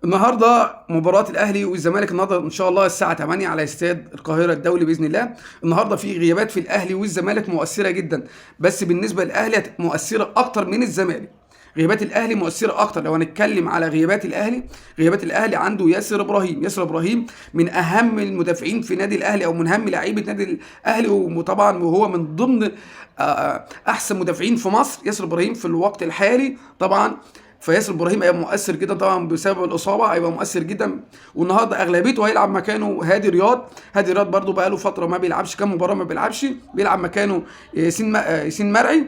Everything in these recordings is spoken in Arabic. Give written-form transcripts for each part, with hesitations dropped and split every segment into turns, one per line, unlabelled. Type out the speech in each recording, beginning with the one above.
النهارده مباراة الأهلي والزمالك النهارده إن شاء الله الساعة 8 على استاد القاهرة الدولي بإذن الله. النهارده في غيابات في الأهلي والزمالك مؤثرة جدا، بس بالنسبة للأهلي مؤثرة أكتر من الزمالك. غيابات الأهلي مؤثرة أكتر. لو هنتكلم على غيابات الأهلي عنده ياسر إبراهيم من أهم المدافعين في نادي الأهلي أو من أهم لعيبة نادي الأهلي، وطبعا وهو من ضمن أحسن مدافعين في مصر. ياسر إبراهيم في الوقت الحالي طبعا، فياسر ابراهيم هيبقى مؤثر جدا طبعا بسبب الاصابه، هيبقى مؤثر جدا. والنهارده اغلبيته هيلعب مكانه هادي رياض برده بقى له فتره ما بيلعبش، كام مباراه ما بيلعبش، بيلعب مكانه ياسين مرعي.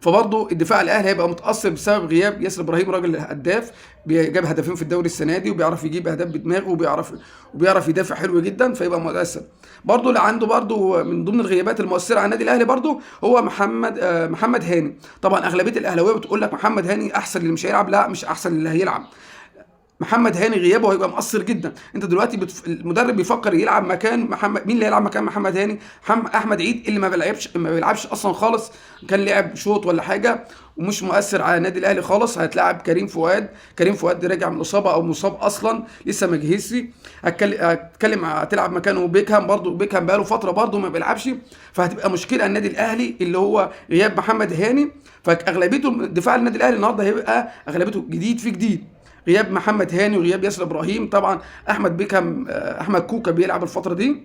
فبرضه الدفاع الاهلي هيبقى متاثر بسبب غياب ياسر ابراهيم، راجل هداف جاب هدفين في الدوري السنه دي، وبيعرف يجيب اهداف بدماغه، وبيعرف يدافع حلو جدا، فيبقى مؤثر. برضه اللي عنده برضه من ضمن الغيابات المؤثره على النادي الاهلي برضه هو محمد هاني. طبعا اغلبيه الاهلاويه بتقول لك محمد هاني احسن اللي مش هيلعب، لا مش احسن اللي هيلعب. محمد هاني غيابه هيبقى مؤثر جدا. انت دلوقتي المدرب بيفكر يلعب مكان محمد، مين اللي هيلعب مكان محمد هاني؟ احمد عيد اللي ما بيلعبش اصلا خالص، كان لعب شوط ولا حاجه ومش مؤثر على النادي الاهلي خالص. هتلاعب كريم فؤاد راجع من الاصابه او مصاب اصلا لسه ما جهزش. هتلعب مكانه بيكهام، برضو بيكهام بقاله فتره برضو ما بيلعبش، فهتبقى مشكله النادي الاهلي اللي هو غياب محمد هاني. فاغلبيته دفاع النادي الاهلي النهارده هيبقى اغلبيته جديد في جديد، غياب محمد هاني وغياب ياسر ابراهيم. طبعا احمد بيكهام احمد كوكا بيلعب الفتره دي،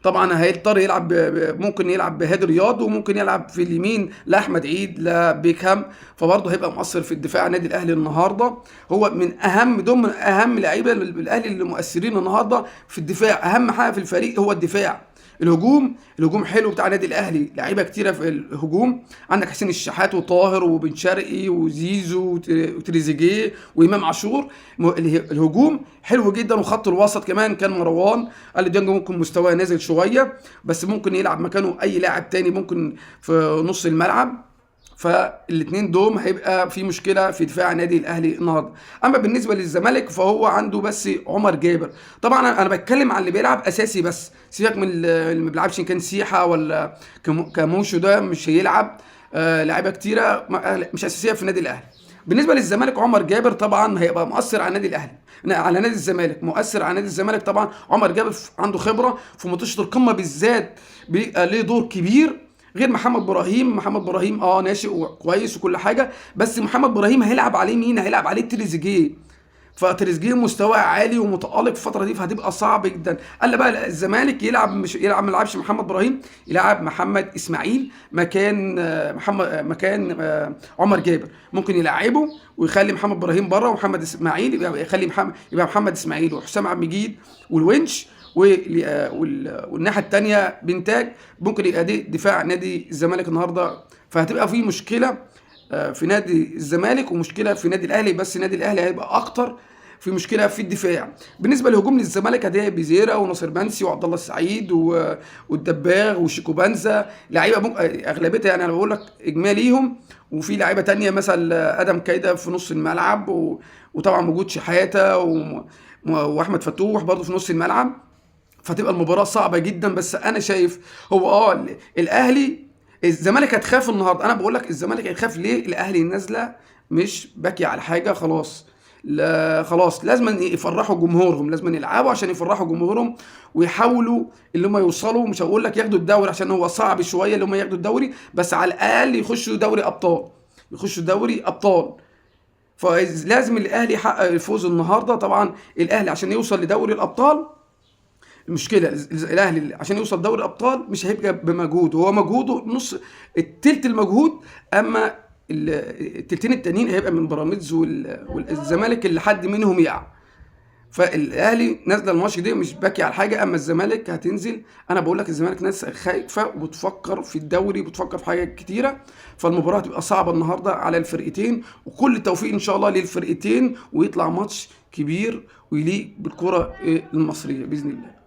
طبعا هيضطر يلعب ممكن يلعب بهادي رياض، وممكن يلعب في اليمين لا احمد عيد لا بيكهام، فبرضه هيبقى مؤثر في الدفاع النادي الاهلي النهارده. هو من اهم لعيبه الاهلي اللي مؤثرين النهارده في الدفاع. اهم حاجه في الفريق هو الدفاع. الهجوم حلو بتاع النادي الاهلي، لعيبه كتيره في الهجوم. عندك حسين الشحات وطاهر وبن شرقي وزيزو وتريزيجيه وامام عاشور. الهجوم حلو جدا، وخط الوسط كمان كان مروان قال ديانج ممكن مستواه نازل شويه، بس ممكن يلعب مكانه اي لاعب تاني ممكن في نص الملعب. فالاثنين دول هيبقى في مشكله في دفاع النادي الاهلي النهارده. اما بالنسبه للزمالك فهو عنده بس عمر جابر. طبعا انا بتكلم عن اللي بيلعب اساسي بس، سيبك من اللي ما بيلعبش، ان كان سيحه ولا كاموشو ده مش هيلعب. لعيبه كتيره مش اساسيه في النادي الاهلي. بالنسبه للزمالك عمر جابر طبعا هيبقى مؤثر على النادي الاهلي، على نادي الزمالك مؤثر على نادي الزمالك. طبعا عمر جابر عنده خبره في ماتشات القمه بالذات، بيبقى ليه دور كبير غير محمد ابراهيم ناشئ وكويس وكل حاجه، بس محمد ابراهيم هيلعب عليه مين؟ هيلعب عليه تريزيجيه. فتريزيجيه مستواه عالي ومتالق في الفتره دي، فهتبقى صعب جدا. قال بقى الزمالك ما يلعبش محمد ابراهيم، يلعب محمد اسماعيل مكان عمر جابر. ممكن يلعبه ويخلي محمد ابراهيم بره، ومحمد اسماعيل يبقى محمد اسماعيل وحسام عبد المجيد والونش والناحيه الثانيه بنتاج. ممكن يبقى دي دفاع نادي الزمالك النهارده. فهتبقى في مشكله في نادي الزمالك ومشكله في نادي الاهلي، بس نادي الاهلي هيبقى اكتر في مشكله في الدفاع. بالنسبه لهجوم للزمالك هتلاقي بيزيرا وناصر منسي وعبد الله السعيد والدباغ وشيكو بنزا، لعيبه اغلبيتها يعني انا بقول لك اجماليهم. وفي لعيبه تانية مثلا ادم كايده في نص الملعب، وطبعا موجود شحاته واحمد فتوح برضه في نص الملعب. فتبقى المباراه صعبه جدا. بس انا شايف هو الزمالك هتخاف النهارده. انا بقول لك الزمالك هيخاف ليه؟ الاهلي نازله مش باكي على حاجه خلاص. لا خلاص، لازم يفرحوا جمهورهم، لازم يلعبوا عشان يفرحوا جمهورهم ويحاولوا اللي هم يوصلوا. مش هقول لك ياخدوا الدوري عشان هو صعب شويه اللي هم ياخدوا الدوري، بس على الاقل يخشوا دوري ابطال. فلازم الاهلي يحقق الفوز النهارده. طبعا الاهلي عشان يوصل لدوري الابطال، المشكله الاهلي عشان يوصل دوري الابطال مش هيبقى بمجهوده، هو مجهوده نص التلت المجهود، اما التلتين التانيين هيبقى من بيراميدز والزمالك اللي حد منهم يقع. فالاهلي نازله الماتش دي مش باكي على حاجه، اما الزمالك هتنزل. انا بقول لك الزمالك ناس خايفه وبتفكر في الدوري، بتفكر في حاجات كتيره. فالمباراه هتبقى صعبه النهارده على الفرقتين، وكل التوفيق ان شاء الله للفرقتين، ويطلع ماتش كبير ويليق بالكره المصريه باذن الله.